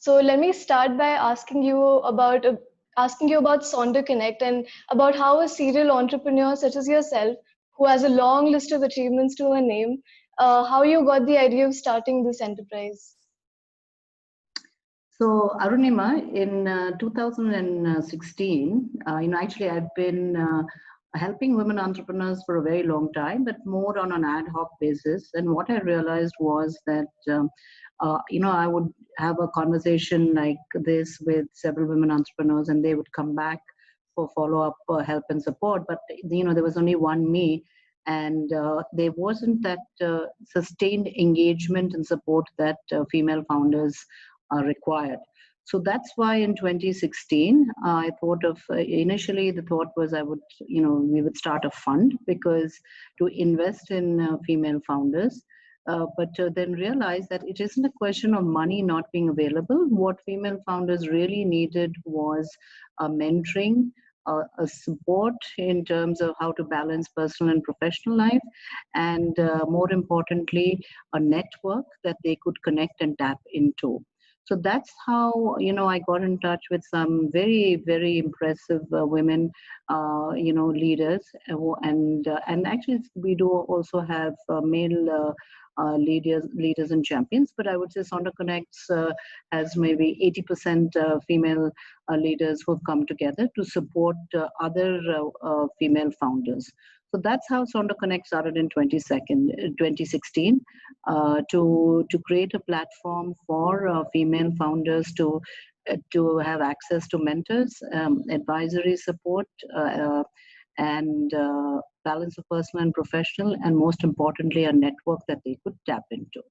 So let me start by asking you about SonderConnect and about how a serial entrepreneur such as yourself, who has a long list of achievements to her name, how you got the idea of starting this enterprise. So Arunima, in 2016, actually I've been helping women entrepreneurs for a very long time, but more on an ad hoc basis. And what I realized was that, I would have a conversation like this with several women entrepreneurs, and they would come back for follow-up help and support. But, there was only one me, and there wasn't that sustained engagement and support that female founders are required. So that's why in 2016, I thought of, initially the thought was we would start a fund because to invest in female founders. But then realize that it isn't a question of money not being available. What female founders really needed was mentoring, a support in terms of how to balance personal and professional life, and more importantly, a network that they could connect and tap into. So that's how I got in touch with some very, very impressive women, leaders, and actually we do also have male leaders and champions. But I would say SonderConnects has maybe 80% female leaders who have come together to support other female founders. So that's how SonderConnect started in 2016, to create a platform for female founders to have access to mentors, advisory support, and balance of personal and professional, and most importantly, a network that they could tap into.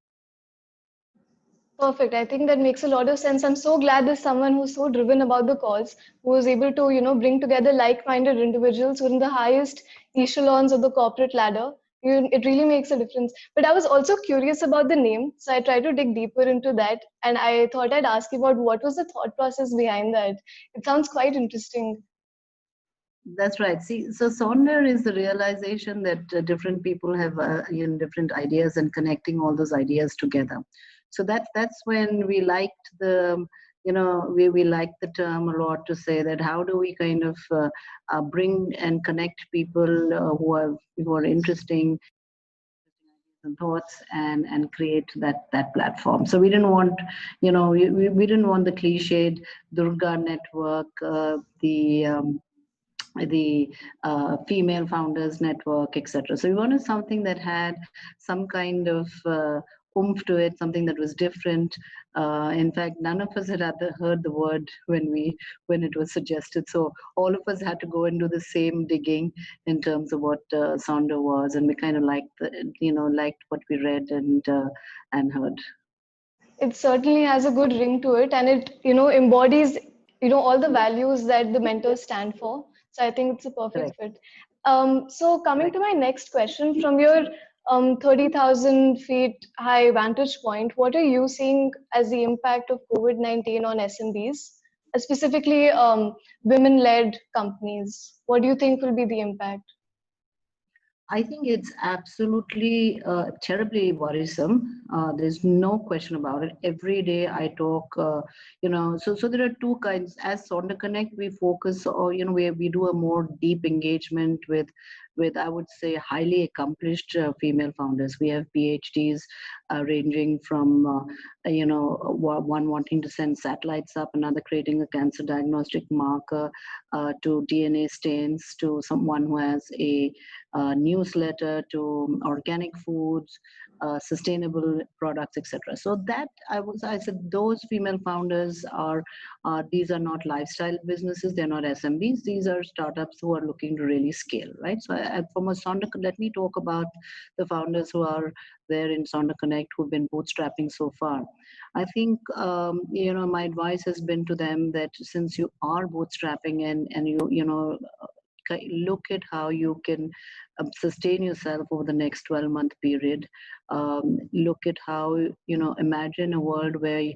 Perfect. I think that makes a lot of sense. I'm so glad there's someone who's so driven about the cause, who is able to, bring together like-minded individuals who are in the highest echelons of the corporate ladder. It really makes a difference. But I was also curious about the name, so I tried to dig deeper into that, and I thought I'd ask you about what was the thought process behind that. It sounds quite interesting. That's right. See, so Sonder is the realization that different people have different ideas, and connecting all those ideas together. So that's when we liked we liked the term a lot, to say that how do we kind of bring and connect people who are interesting and thoughts, and create that platform. So we didn't want we didn't want the cliched Durga network, the female founders network, etc. So we wanted something that had some kind of oomph to it, something that was different. In fact, none of us had heard the word when it was suggested. So all of us had to go and do the same digging in terms of what Sonder was, and we kind of liked what we read and heard. It certainly has a good ring to it, and it embodies all the values that the mentors stand for. So I think it's a perfect fit. So coming to my next question, from your 30,000 feet high vantage point, what are you seeing as the impact of COVID-19 on SMBs, specifically women-led companies? What do you think will be the impact? I think it's absolutely terribly worrisome. There's no question about it. Every day I talk, so there are two kinds. As SonderConnect, we focus, or we do a more deep engagement with I would say highly accomplished female founders. We have PhDs ranging from one wanting to send satellites up, another creating a cancer diagnostic marker, to DNA stains, to someone who has a newsletter, to organic foods, sustainable products, etc. So that I said those female founders these are not lifestyle businesses, they're not SMBs, these are startups who are looking to really scale, right? So from a let me talk about the founders who are there in SonderConnect who've been bootstrapping so far. I think my advice has been to them that since you are bootstrapping and you look at how you can sustain yourself over the next 12-month period. Look at how, imagine a world where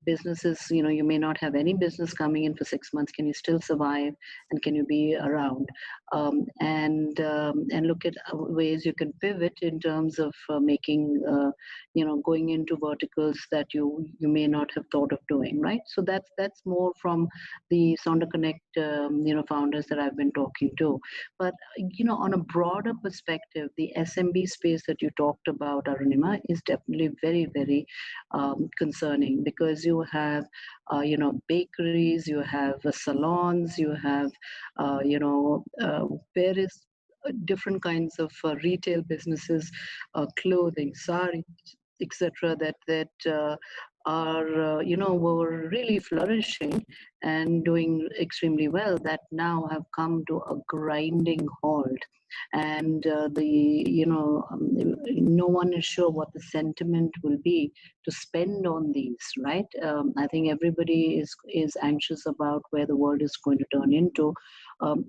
businesses, you may not have any business coming in for 6 months. Can you still survive, and can you be around? And look at ways you can pivot in terms of making, going into verticals that you may not have thought of doing, right? So that's more from the SonderConnect, founders that I've been talking to. But on a broader perspective, the SMB space that you talked about, Arunima, is definitely very, very concerning, because you have, bakeries, you have salons, you have, various different kinds of retail businesses, clothing, sari, etc. That are were really flourishing and doing extremely well, that now have come to a grinding halt. And no one is sure what the sentiment will be to spend on these, right? I think everybody is anxious about where the world is going to turn into.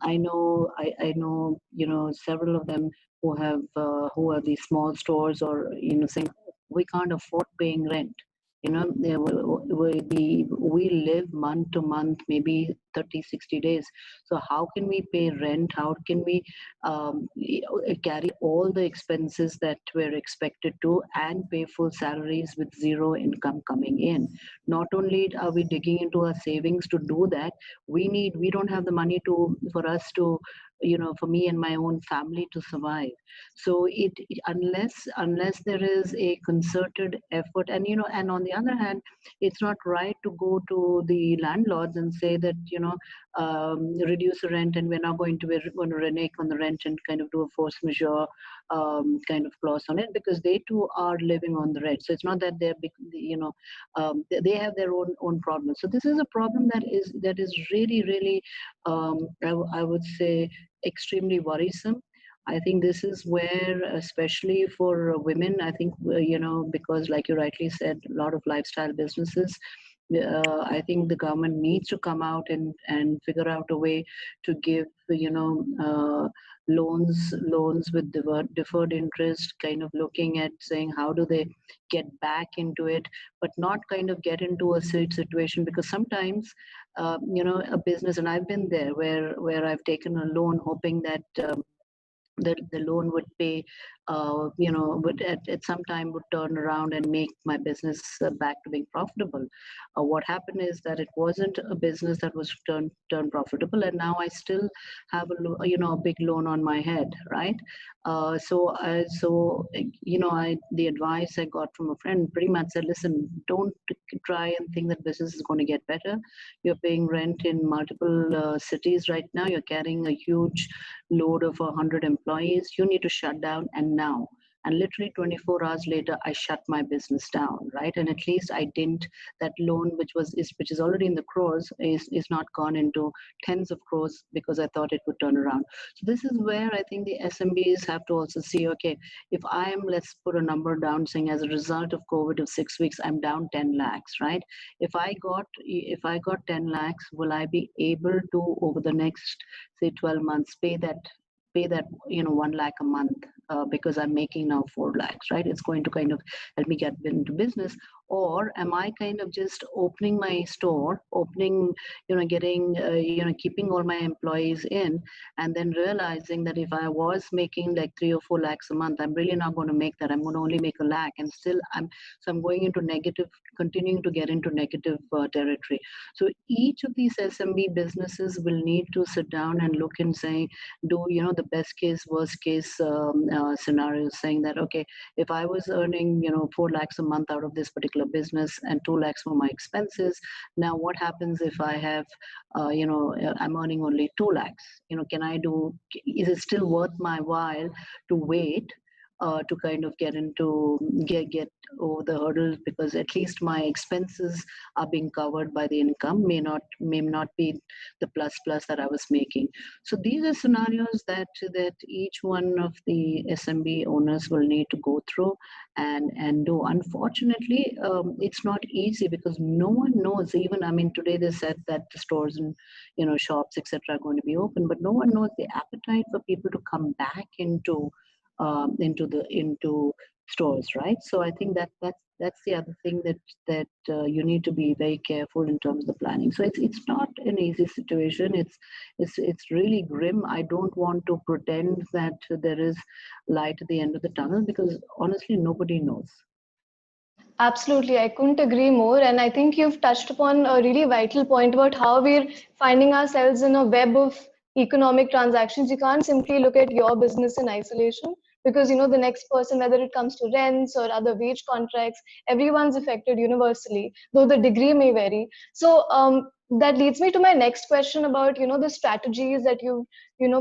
I know several of them who have these small stores, or saying we can't afford paying rent. We live month to month, maybe 30, 60 days. So how can we pay rent? How can we carry all the expenses that we're expected to, and pay full salaries with zero income coming in? Not only are we digging into our savings to do that, we don't have the money for us to, for me and my own family to survive. So unless there is a concerted effort, and on the other hand, it's not right to go to the landlords and say that, reduce the rent, and we're not going to renege on the rent and kind of do a force majeure kind of clause on it, because they too are living on the rent. So it's not that they're big, they have their own problems. So this is a problem that is really, really, I would say, extremely worrisome. I think this is where, especially for women, I think, because like you rightly said, a lot of lifestyle businesses, I think the government needs to come out and figure out a way to give, loans with deferred interest, kind of looking at saying how do they get back into it, but not kind of get into a situation, because sometimes, a business, and I've been there, where I've taken a loan hoping that the loan would pay, would at some time would turn around and make my business back to being profitable. What happened is that it wasn't a business that was turned profitable, and now I still have a big loan on my head, right? The advice I got from a friend pretty much said, listen, don't try and think that business is going to get better. You're paying rent in multiple cities right now. You're carrying a huge load of 100 employees. You need to shut down, and now. And literally 24 hours later, I shut my business down, right? And at least I didn't, that loan, which is already in the crores, is not gone into tens of crores, because I thought it would turn around. So this is where I think the SMBs have to also see, okay, if I am, let's put a number down, saying as a result of COVID of 6 weeks, I'm down 10 lakhs, right? If I got 10 lakhs, will I be able to, over the next, say, 12 months, pay that 1 lakh a month, because I'm making now 4 lakhs, right? It's going to kind of help me get into business. Or am I kind of just opening my store, getting, keeping all my employees in, and then realizing that if I was making like 3 or 4 lakhs a month, I'm really not going to make that. I'm going to only make 1 lakh, and still I'm going into negative, continuing to get into negative territory. So each of these SMB businesses will need to sit down and look and say, do the best case, worst case scenarios, saying that, okay, if I was earning 4 lakhs a month out of this particular business and 2 lakhs for my expenses, now what happens if I have I'm earning only 2 lakhs? Is it still worth my while to wait to kind of get over the hurdles, because at least my expenses are being covered by the income, may not be the plus that I was making. So these are scenarios that each one of the SMB owners will need to go through and do. Unfortunately, it's not easy because no one knows. Even, I mean, today they said that the stores and shops, etc., are going to be open, but no one knows the appetite for people to come back into stores, right? So I think that's the other thing that you need to be very careful in terms of the planning. So it's not an easy situation. It's really grim. I don't want to pretend that there is light at the end of the tunnel, because honestly nobody knows. Absolutely, I couldn't agree more. And I think you've touched upon a really vital point about how we're finding ourselves in a web of economic transactions. You can't simply look at your business in isolation, because the next person, whether it comes to rents or other wage contracts, everyone's affected universally, though the degree may vary. So that leads me to my next question about the strategies that you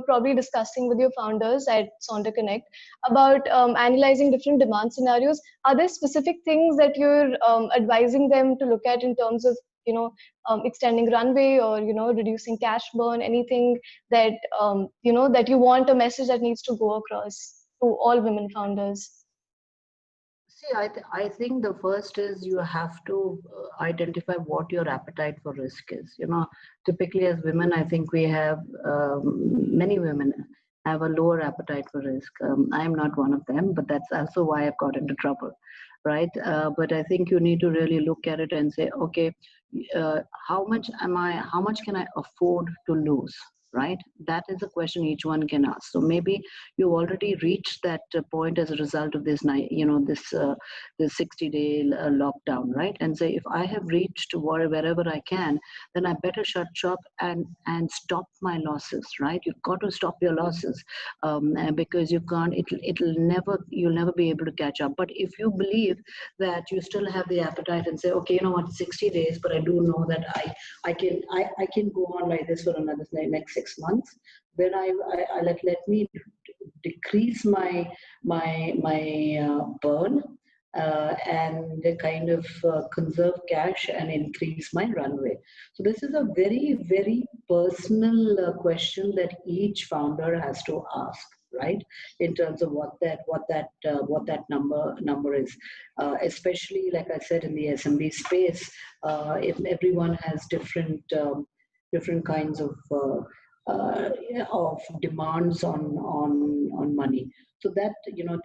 probably discussing with your founders at SonderConnect about analyzing different demand scenarios. Are there specific things that you're advising them to look at in terms of extending runway or reducing cash burn? Anything that that you want a message that needs to go across to all women founders? See, I think the first is you have to identify what your appetite for risk is. Typically as women, I think we have, many women have a lower appetite for risk. I am not one of them, but that's also why I've got into trouble, right? But I think you need to really look at it and say, okay, how much can I afford to lose? Right? That is a question each one can ask. So maybe you already reached that point as a result of this this 60-day lockdown, right? And say, if I have reached wherever I can, then I better shut shop and stop my losses, right? You've got to stop your losses, because you can't. You'll never be able to catch up. But if you believe that you still have the appetite and say, okay, 60 days, but I do know that I can go on like this for another next 6 months, then I let me decrease my burn, and kind of conserve cash and increase my runway. So this is a very, very personal question that each founder has to ask, right? In terms of what that number is, especially like I said in the SMB space, if everyone has different kinds of demands on money. So that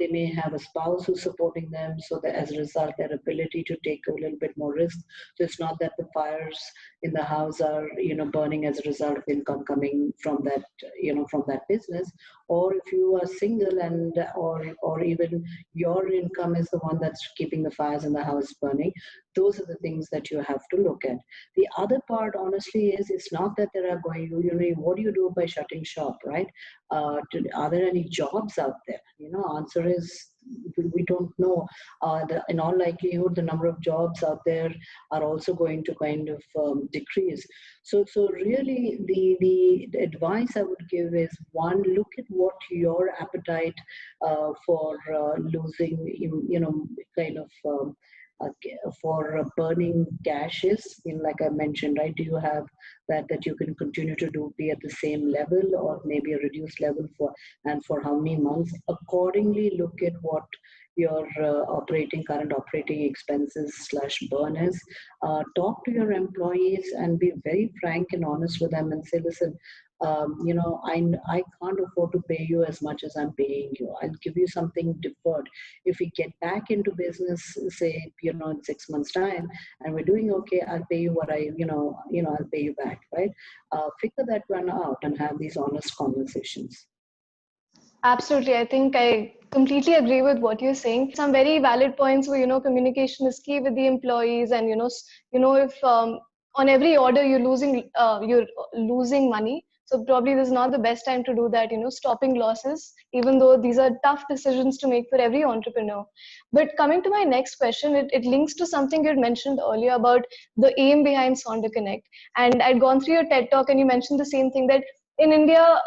they may have a spouse who's supporting them, so that as a result their ability to take a little bit more risk. So it's not that the fires in the house are burning as a result of income coming from that business. Or if you are single and or even your income is the one that's keeping the fires in the house burning, those are the things that you have to look at. The other part, honestly, is it's not that there are what do you do by shutting shop, right? Are there any jobs out there? Answer is we don't know. In all likelihood, the number of jobs out there are also going to kind of decrease. So really, the advice I would give is, one, look at what your appetite for losing, for burning cash is. Like I mentioned, right? Do you have that you can continue to be at the same level, or maybe a reduced level for how many months? Accordingly, look at what your current operating expenses / burn is. Talk to your employees and be very frank and honest with them and say, listen, I can't afford to pay you as much as I'm paying you. I'll give you something deferred. If we get back into business, say, in 6 months' time, and we're doing okay, I'll pay you what I'll pay you back, right? Figure that one out and have these honest conversations. Absolutely. I think I completely agree with what you're saying. Some very valid points where, communication is key with the employees, and, if on every order you're losing money. So probably this is not the best time to do that, stopping losses, even though these are tough decisions to make for every entrepreneur. But coming to my next question, it links to something you had mentioned earlier about the aim behind SonderConnect. And I'd gone through your TED talk and you mentioned the same thing, that in India,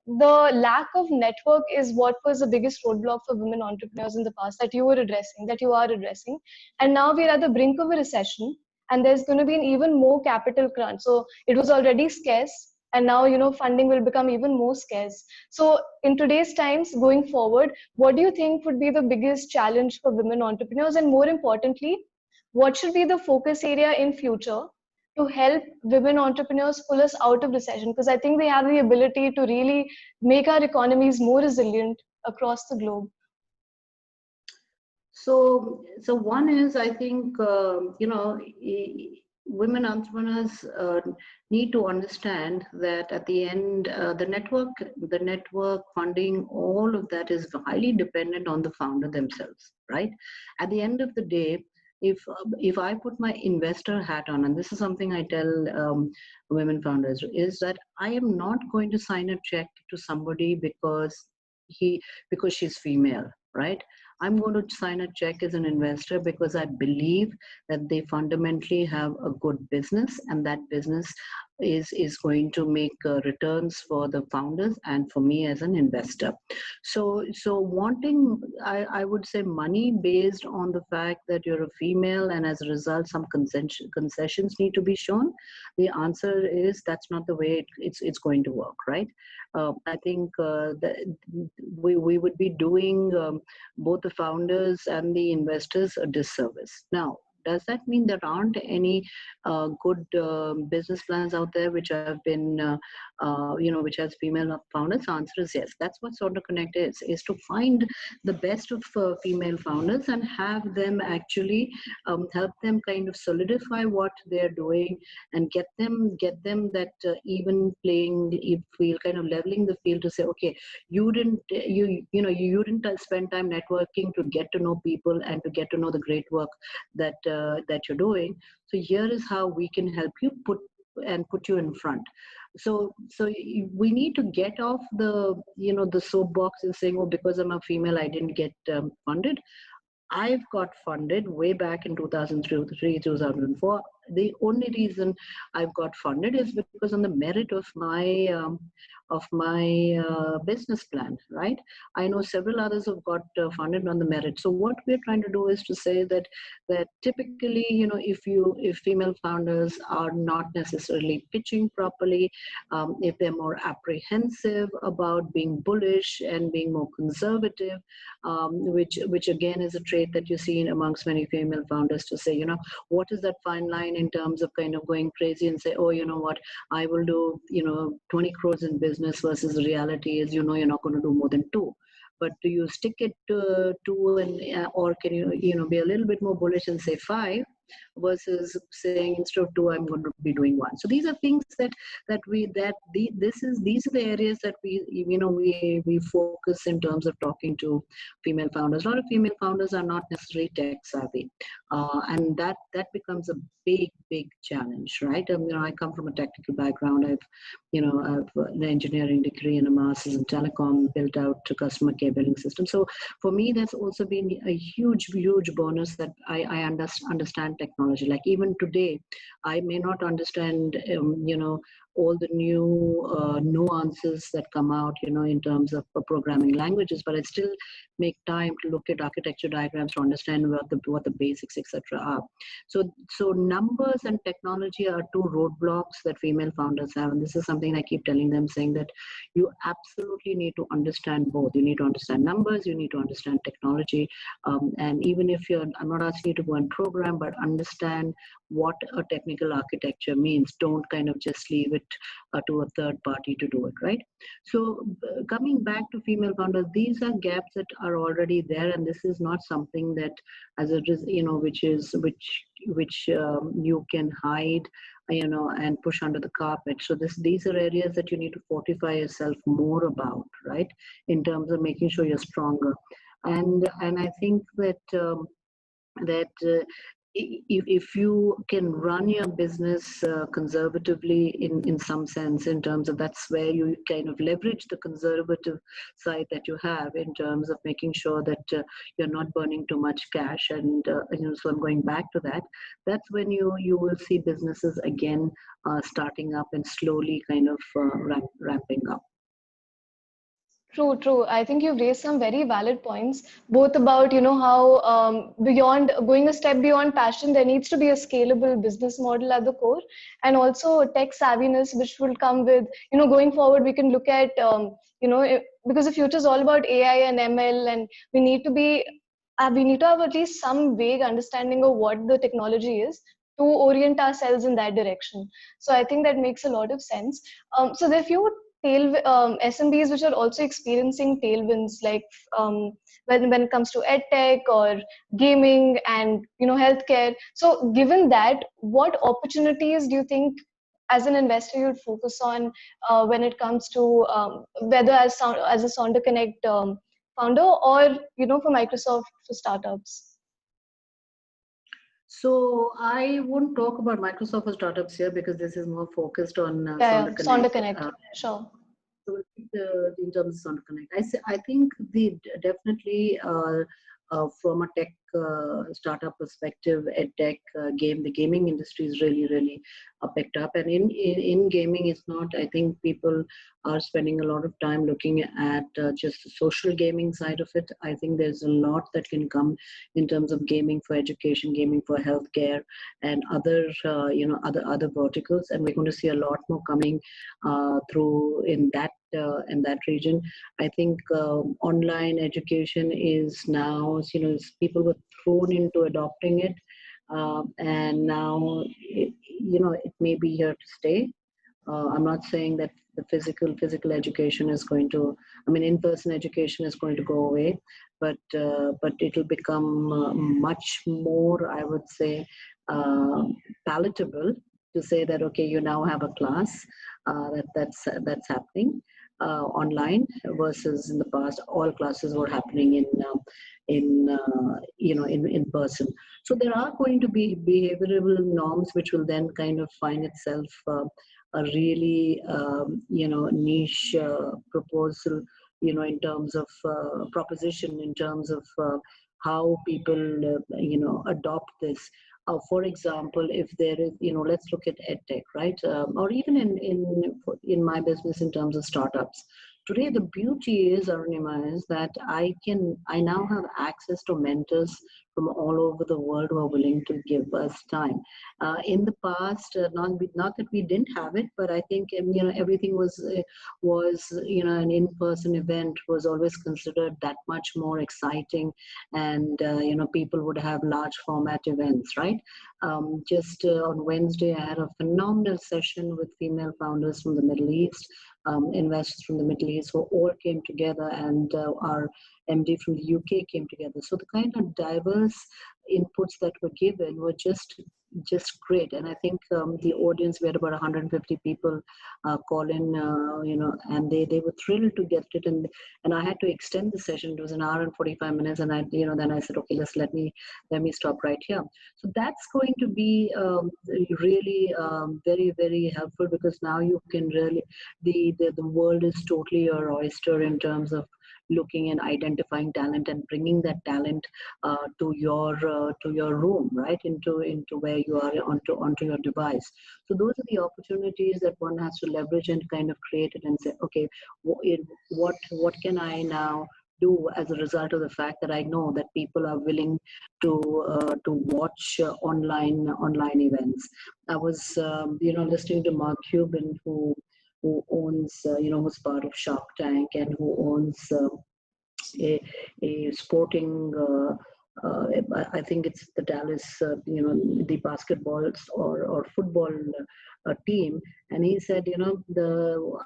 the lack of network is what was the biggest roadblock for women entrepreneurs in the past that you were addressing, that you are addressing. And now we're at the brink of a recession, and there's going to be an even more capital crunch. So it was already scarce, and now, funding will become even more scarce. So in today's times, going forward, what do you think would be the biggest challenge for women entrepreneurs? And more importantly, what should be the focus area in future to help women entrepreneurs pull us out of recession? Because I think they have the ability to really make our economies more resilient across the globe. So one is, I think, women entrepreneurs need to understand that at the end, the network funding, all of that is highly dependent on the founder themselves, right? At the end of the day, if I put my investor hat on, and this is something I tell women founders, is that I am not going to sign a check to somebody because she's female, right? I'm going to sign a check as an investor because I believe that they fundamentally have a good business, and that business is going to make returns for the founders and for me as an investor. So wanting, I would say, money based on the fact that you're a female and as a result some concessions need to be shown, the answer is that's not the way it's going to work, right? I think that we would be doing both the founders and the investors a disservice. Now, does that mean there aren't any good business plans out there which have been, which has female founders? The answer is yes. That's what SonderConnect is to find the best of female founders and have them actually help them kind of solidify what they're doing and get them that even playing field, kind of leveling the field to say, okay, you didn't spend time networking to get to know people and to get to know the great work that you're doing. So here is how we can help you put you in front. So we need to get off the soapbox and saying, oh, because I'm a female, I didn't get funded. I've got funded way back in 2003, 2004. The only reason I've got funded is because on the merit of my business plan, right? I know several others have got funded on the merit. So what we're trying to do is to say that typically, if female founders are not necessarily pitching properly, if they're more apprehensive about being bullish and being more conservative, which again is a trait that you see amongst many female founders, to say, what is that fine line in terms of kind of going crazy and say, oh, you know what, I will do 20 crores in business, versus the reality is, you're not going to do more than 2. But do you stick it to 2, and or can you be a little bit more bullish and say 5, versus saying instead of 2 I'm going to be doing 1? So these are things these are the areas that we focus in terms of talking to female founders. A lot of female founders are not necessarily tech savvy, and that becomes a big challenge, right? I come from a technical background. I've an engineering degree and a master's in telecom, built out a customer care billing system. So for me, that's also been a huge bonus that I understand technology. Like even today, I may not understand, all the new nuances that come out, in terms of programming languages, but I still make time to look at architecture diagrams to understand what the basics, etc. are. So numbers and technology are 2 roadblocks that female founders have, and this is something I keep telling them, saying that you absolutely need to understand both. You need to understand numbers, you need to understand technology, and even if I'm not asking you to go and program, but understand what a technical architecture means. Don't kind of just leave it to a third party to do it, right? So coming back to female founders, these are gaps that are already there, and this is not something that which you can hide, and push under the carpet. So these are areas that you need to fortify yourself more about, right, in terms of making sure you're stronger. And I think that if you can run your business conservatively in some sense, in terms of, that's where you kind of leverage the conservative side that you have, in terms of making sure that you're not burning too much cash. And so I'm going back to that. That's when you will see businesses again starting up and slowly kind of ramping up. True. I think you've raised some very valid points, both about, how beyond going a step beyond passion, there needs to be a scalable business model at the core, and also tech savviness, which will come with, going forward, we can look at, because the future is all about AI and ML, and we need to have at least some vague understanding of what the technology is to orient ourselves in that direction. So I think that makes a lot of sense. So there are few SMBs which are also experiencing tailwinds, like when it comes to edtech or gaming and healthcare. So given that, what opportunities do you think as an investor you'd focus on when it comes to whether as a SonderConnect founder, or for Microsoft for startups? So I won't talk about Microsoft for startups here because this is more focused on Yeah, SonderConnect. SonderConnect. Sure. So in terms of SonderConnect, I think the definitely from a tech startup perspective, ed tech the gaming industry is really picked up. And in gaming, it's not. I think people are spending a lot of time looking at just the social gaming side of it. I think there's a lot that can come in terms of gaming for education, gaming for healthcare, and other other verticals. And we're going to see a lot more coming through in that region. I think online education is now, people were thrown into adopting it, and now it may be here to stay. I'm not saying that the physical education is going to, in-person education is going to go away, but it will become much more, I would say, palatable to say that, okay, you now have a class that's happening online, versus in the past all classes were happening in person. So there are going to be behavioral norms which will then kind of find itself a really niche proposal, in terms of proposition, in terms of how people adopt this. For example, if there is, let's look at edtech, right? Or even in my business, in terms of startups. Today, the beauty is, Arunima, is that I now have access to mentors from all over the world who are willing to give us time. In the past, not that we didn't have it, but I think everything was an in-person event was always considered that much more exciting, and people would have large format events, right? Just on Wednesday, I had a phenomenal session with female founders from the Middle East, investors from the Middle East, who all came together, and our MD from the UK came together. So the kind of diverse inputs that were given were just great. And I think the audience, we had about 150 people call in, and they were thrilled to get it. And I had to extend the session. It was an hour and 45 minutes. And then I said, okay, let me stop right here. So that's going to be really very, very helpful, because now you can really, the world is totally your oyster in terms of looking and identifying talent and bringing that talent to your room, right, into where you are, onto your device. So those are the opportunities that one has to leverage and kind of create it and say, okay, what can I now do as a result of the fact that I know that people are willing to watch online events. I was listening to Mark Cuban, who owns who's part of Shark Tank, and who owns a sporting I think it's the Dallas the basketballs or football team. And he said,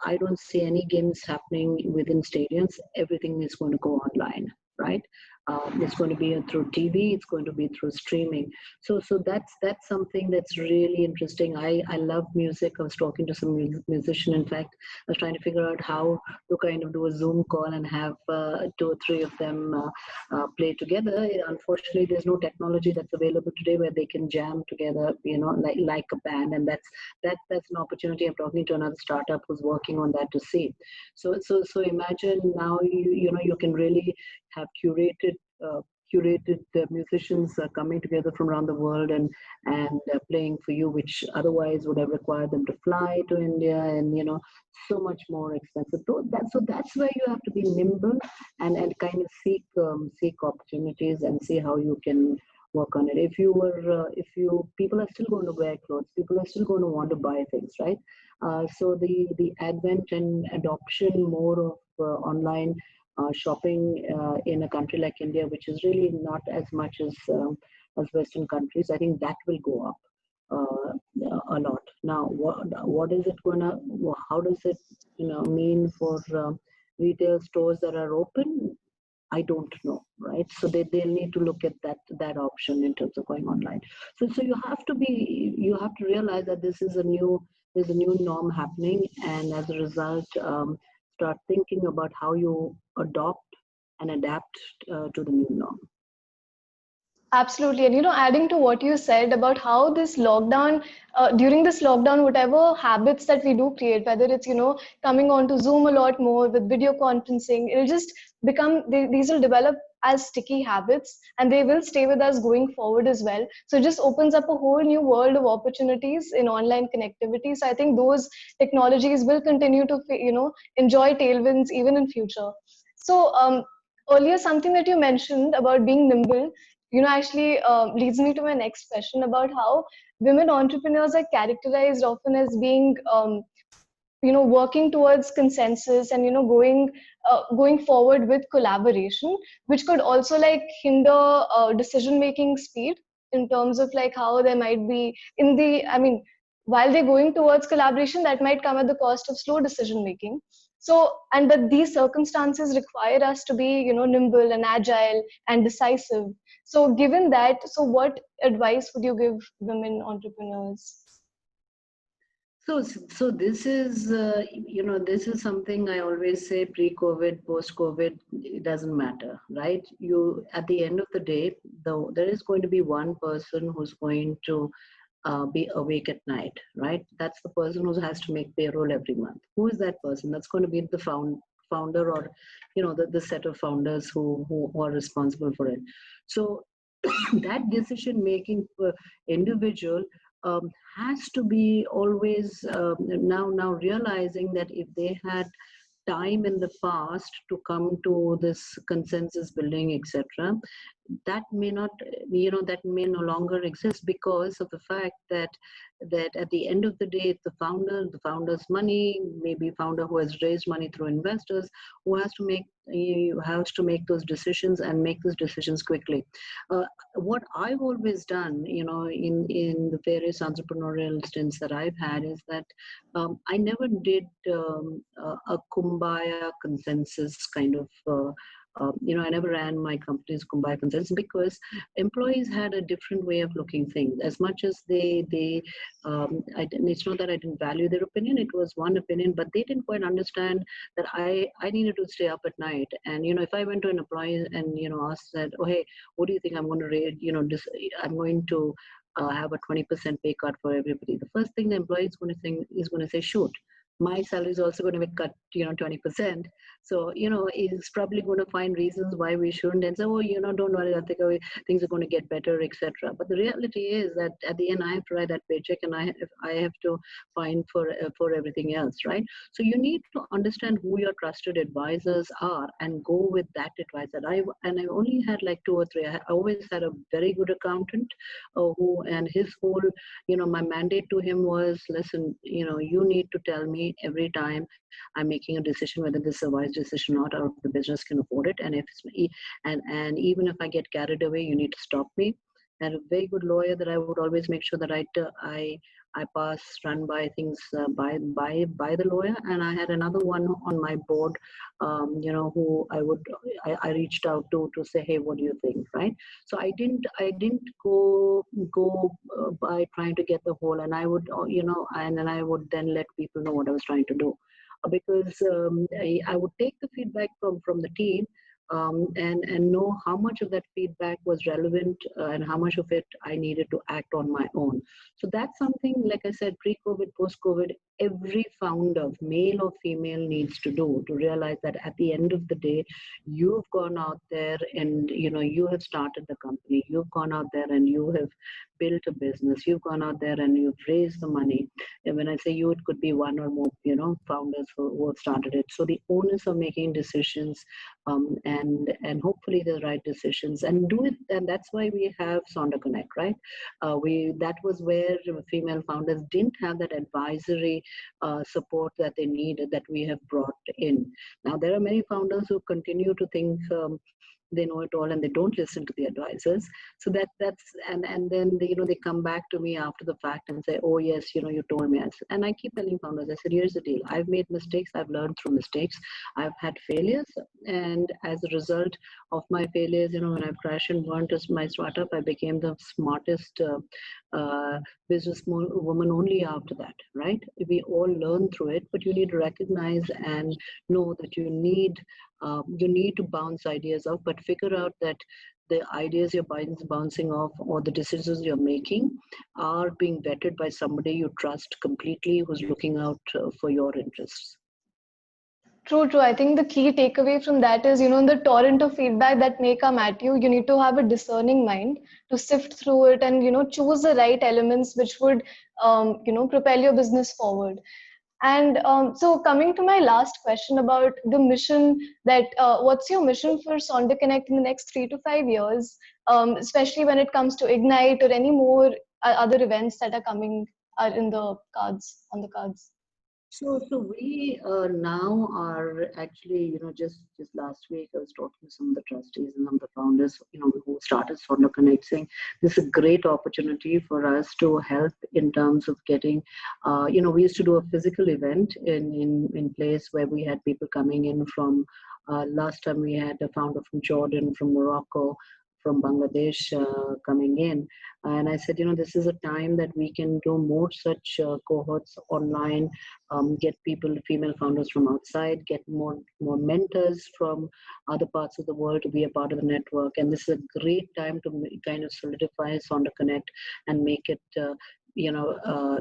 I don't see any games happening within stadiums. Everything is going to go online, right? It's going to be through TV. It's going to be through streaming. So that's something that's really interesting. I love music. I was talking to some musician. In fact, I was trying to figure out how to kind of do a Zoom call and have 2 or 3 of them play together. Unfortunately, there's no technology that's available today where they can jam together, like a band. And that's an opportunity. I'm talking to another startup who's working on that to see. So imagine now you can really have curated curated musicians coming together from around the world and playing for you, which otherwise would have required them to fly to India and so much more expensive. So that's where you have to be nimble and kind of seek opportunities and see how you can work on it. If people are still going to wear clothes, people are still going to want to buy things, right? So the advent and adoption more of online shopping in a country like India, which is really not as much as Western countries, I think that will go up a lot. Now, what is it gonna? How does it mean for retail stores that are open? I don't know, right? So they'll need to look at that option in terms of going online. So you have to realize that there's a new norm happening, and as a result, start thinking about how you adopt and adapt to the new norm. Absolutely. And, adding to what you said about how this lockdown, during this lockdown, whatever habits that we do create, whether it's, coming on to Zoom a lot more with video conferencing, it'll just these will develop as sticky habits and they will stay with us going forward as well. So it just opens up a whole new world of opportunities in online connectivity. So I think those technologies will continue to, enjoy tailwinds even in future. So earlier, something that you mentioned about being nimble, actually leads me to my next question about how women entrepreneurs are characterized often as being, working towards consensus and, going forward with collaboration, which could also like hinder decision-making speed in terms of like how there might be while they're going towards collaboration, that might come at the cost of slow decision-making. So, but these circumstances require us to be, nimble and agile and decisive. So given that, so what advice would you give women entrepreneurs? So this is, this is something I always say: pre-COVID, post-COVID, it doesn't matter, right? At the end of the day, though, there is going to be one person who's going to be awake at night, right? That's the person who has to make payroll every month. Who is that person? That's going to be the founder, or the set of founders who are responsible for it. So that decision making individual has to be always now realizing that if they had time in the past to come to this consensus building, etc., that may not, that may no longer exist, because of the fact that at the end of the day, it's the founder's money, maybe founder who has raised money through investors, who has to make those decisions and make those decisions quickly. What I've always done, in the various entrepreneurial stints that I've had, is that I never did a kumbaya consensus kind of I never ran my company's kumbaya consensus, because employees had a different way of looking things. As much as it's not that I didn't value their opinion, it was one opinion, but they didn't quite understand that I needed to stay up at night. And, if I went to an employee and, asked that, oh, hey, what do you think I'm going to rate, I'm going to have a 20% pay cut for everybody. The first thing the employee is going to say, shoot, my salary is also going to be cut, 20%. So, he's probably going to find reasons why we shouldn't, and say, oh, don't worry, Lathika, things are going to get better, etc. But the reality is that at the end, I have to write that paycheck, and I have to find for everything else, right? So you need to understand who your trusted advisors are and go with that advisor. I only had like 2 or 3. I always had a very good accountant and his whole, my mandate to him was, listen, you need to tell me every time I'm making a decision whether this is a wise decision or not, or if the business can afford it, and if it's, and even if I get carried away, you need to stop me. And a very good lawyer that I would always make sure that I run by things by the lawyer. And I had another one on my board, who I reached out to say, hey, what do you think, right? So I didn't go by trying to get the whole, and I would, and then I would then let people know what I was trying to do, because I would take the feedback from the team, and know how much of that feedback was relevant and how much of it I needed to act on my own. So that's something, like I said, pre-COVID, post-COVID, every founder, male or female, needs to do, to realize that at the end of the day, you've gone out there and you have started the company, you've gone out there and you have built a business, you've gone out there and you've raised the money. And when I say you, it could be one or more founders who have started it. So the onus of making decisions, and hopefully the right decisions, and do it. And that's why we have SonderConnect, right? That was where female founders didn't have that advisory support that they needed, that we have brought in. Now there are many founders who continue to think they know it all and they don't listen to the advisors. So that's and then they come back to me after the fact and say, oh yes, you told me. And I keep telling founders, I said, here's the deal, I've made mistakes, I've learned through mistakes, I've had failures, and as a result of my failures, when I've crashed and burned my startup, I became the smartest business woman only after that, right? We all learn through it, but you need to recognize and know that you need to bounce ideas off, but figure out that the ideas you're bouncing off or the decisions you're making are being vetted by somebody you trust completely, who's looking out for your interests. True, true. I think the key takeaway from that is, in the torrent of feedback that may come at you, you need to have a discerning mind to sift through it and, choose the right elements which would, propel your business forward. And so coming to my last question about the mission, that what's your mission for SonderConnect in the next 3 to 5 years, especially when it comes to Ignite or any more other events that are coming are in the cards, on the cards? So we now are actually, just last week I was talking to some of the trustees and some of the founders, who started SonderConnect, saying this is a great opportunity for us to help in terms of getting, we used to do a physical event in place where we had people coming in from, last time we had a founder from Jordan, from Morocco, from Bangladesh coming in. And I said, this is a time that we can do more such cohorts online, get people, female founders from outside, get more mentors from other parts of the world to be a part of the network. And this is a great time to kind of solidify SonderConnect and make it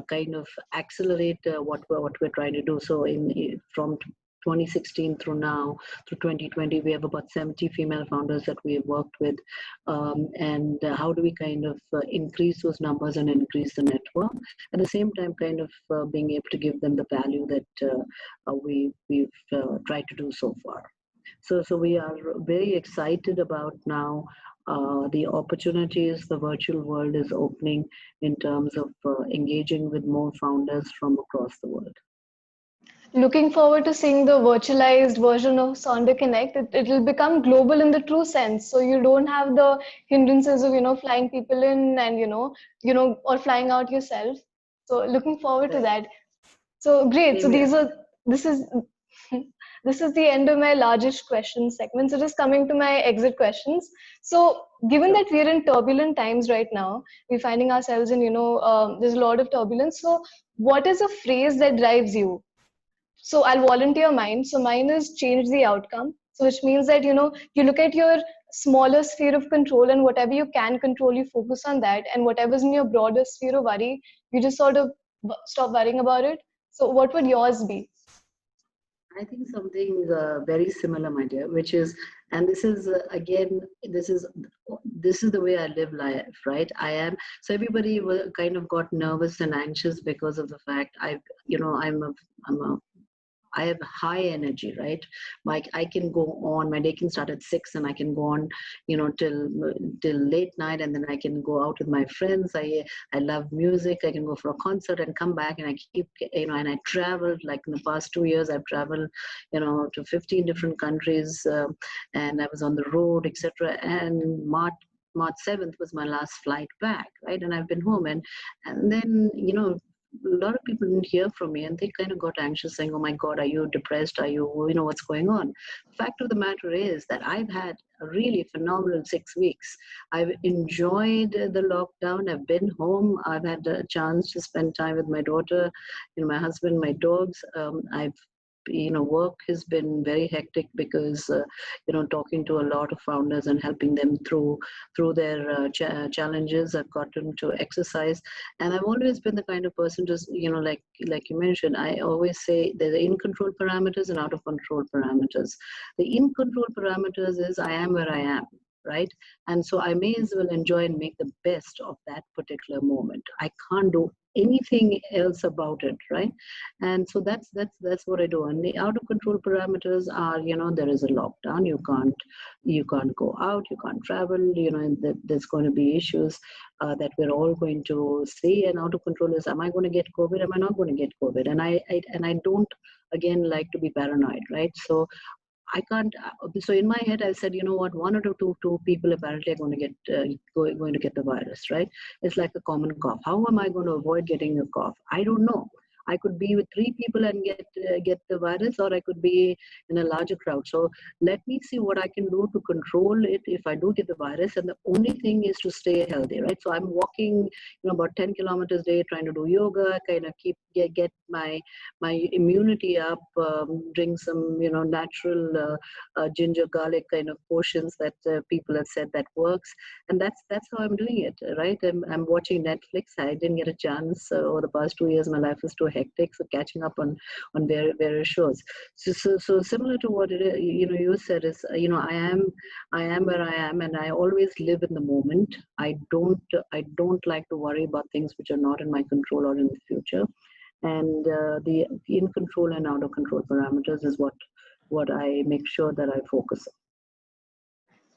kind of accelerate what we're trying to do. So from 2016 through now, through 2020, we have about 70 female founders that we have worked with. And how do we kind of increase those numbers and increase the network? At the same time, kind of being able to give them the value that we've tried to do so far. So we are very excited about now the opportunities the virtual world is opening in terms of engaging with more founders from across the world. Looking forward to seeing the virtualized version of SonderConnect. It will become global in the true sense. So you don't have the hindrances of, flying people in and, or flying out yourself. So looking forward to that. So great. So this is the end of my largest questions segment. So just coming to my exit questions. So given that we're in turbulent times right now, we're finding ourselves in, there's a lot of turbulence. So what is a phrase that drives you? So I'll volunteer mine. So mine is change the outcome. So which means that, you look at your smaller sphere of control and whatever you can control, you focus on that. And whatever's in your broader sphere of worry, you just sort of stop worrying about it. So what would yours be? I think something very similar, my dear, which is, and this is again, this is the way I live life, right? So everybody kind of got nervous and anxious because of the fact I have high energy, right? Like I can go on, my day can start at 6 and I can go on, till late night, and then I can go out with my friends. I love music. I can go for a concert and come back, and I keep, and I traveled, like in the past 2 years, I've traveled, to 15 different countries, and I was on the road, etc. And March 7th was my last flight back, right? And I've been home, and then, a lot of people didn't hear from me, and they kind of got anxious, saying, oh my God, are you depressed? Are you, what's going on? The fact of the matter is that I've had a really phenomenal 6 weeks. I've enjoyed the lockdown. I've been home. I've had a chance to spend time with my daughter, my husband, my dogs. I've work has been very hectic because talking to a lot of founders and helping them through their challenges. I've gotten to exercise, and I've always been the kind of person, just like you mentioned, I always say there's in control parameters and out of control parameters. The in control parameters is I am where I am, right? And so I may as well enjoy and make the best of that particular moment. I can't do anything else about it, right? And so that's what I do. And the out of control parameters are, there is a lockdown, you can't go out, you can't travel, and there's going to be issues that we're all going to see. And out of control is, am I going to get COVID, am I not going to get COVID? And I don't, again, like to be paranoid, right? So I can't. So in my head, I said, you know what? One or two people apparently are going to get going to get the virus, right? It's like a common cough. How am I going to avoid getting a cough? I don't know. I could be with 3 people and get the virus, or I could be in a larger crowd. So let me see what I can do to control it if I do get the virus. And the only thing is to stay healthy, right? So I'm walking, about 10 kilometers a day, trying to do yoga, kind of get my immunity up, drink some, natural ginger garlic kind of potions that people have said that works. And that's how I'm doing it, right? I'm watching Netflix. I didn't get a chance over the past 2 years. My life is too hectic, so catching up on various shows. So similar to what you said is, I am where I am, and I always live in the moment. I don't like to worry about things which are not in my control or in the future. And the in control and out of control parameters is what I make sure that I focus on.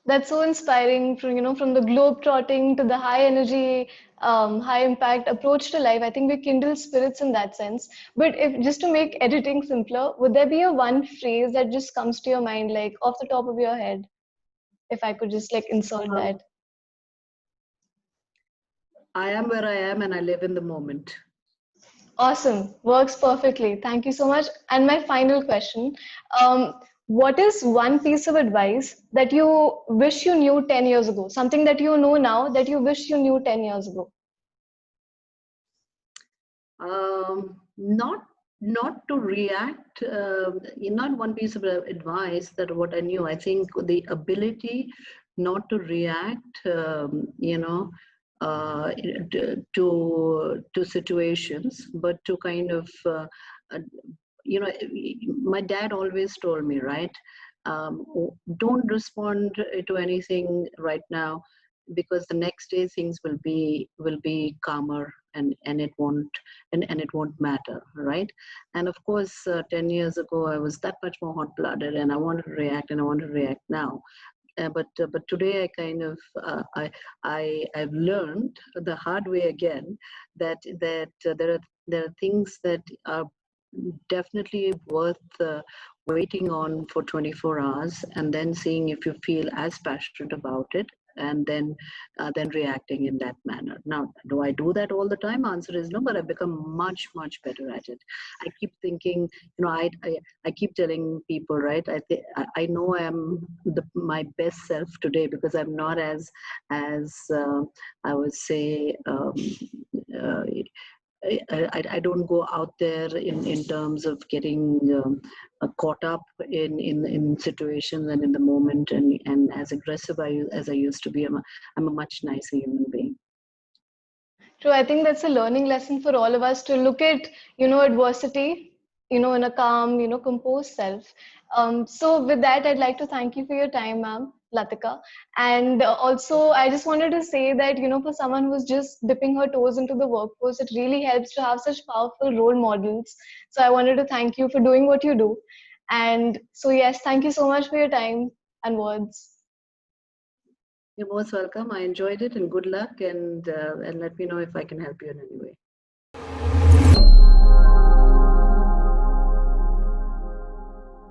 That's so inspiring. From the globe trotting to the high energy, high impact approach to life. I think we kindle spirits in that sense. But if just to make editing simpler, would there be a one phrase that just comes to your mind, like off the top of your head? If I could just insert that. I am where I am, and I live in the moment. Awesome. Works perfectly. Thank you so much. And my final question. What is one piece of advice that you wish you knew 10 years ago? Something that you know now that you wish you knew 10 years ago? Not to react, not one piece of advice that what I knew. I think the ability not to react, to situations, but to kind of, my dad always told me, right? Don't respond to anything right now, because the next day things will be calmer, and it won't matter, right? And of course, 10 years ago, I was that much more hot-blooded, and I wanted to react, and I want to react now. But today I kind of I've learned the hard way again that there are things that are definitely worth waiting on for 24 hours, and then seeing if you feel as passionate about it, and then reacting in that manner. Now, do I do that all the time? Answer is no, but I've become much better at it. I keep thinking, I keep telling people, right? I know I am my best self today, because I'm not as I would say. I don't go out there in terms of getting caught up in situations and in the moment, and as aggressive as I used to be. I'm a much nicer human being. True. I think that's a learning lesson for all of us to look at, adversity, in a calm, composed self. So with that, I'd like to thank you for your time, ma'am, Lathika. And also, I just wanted to say that, for someone who's just dipping her toes into the workforce, it really helps to have such powerful role models. So I wanted to thank you for doing what you do. And so, yes, thank you so much for your time and words. You're most welcome. I enjoyed it, and good luck, and let me know if I can help you in any way.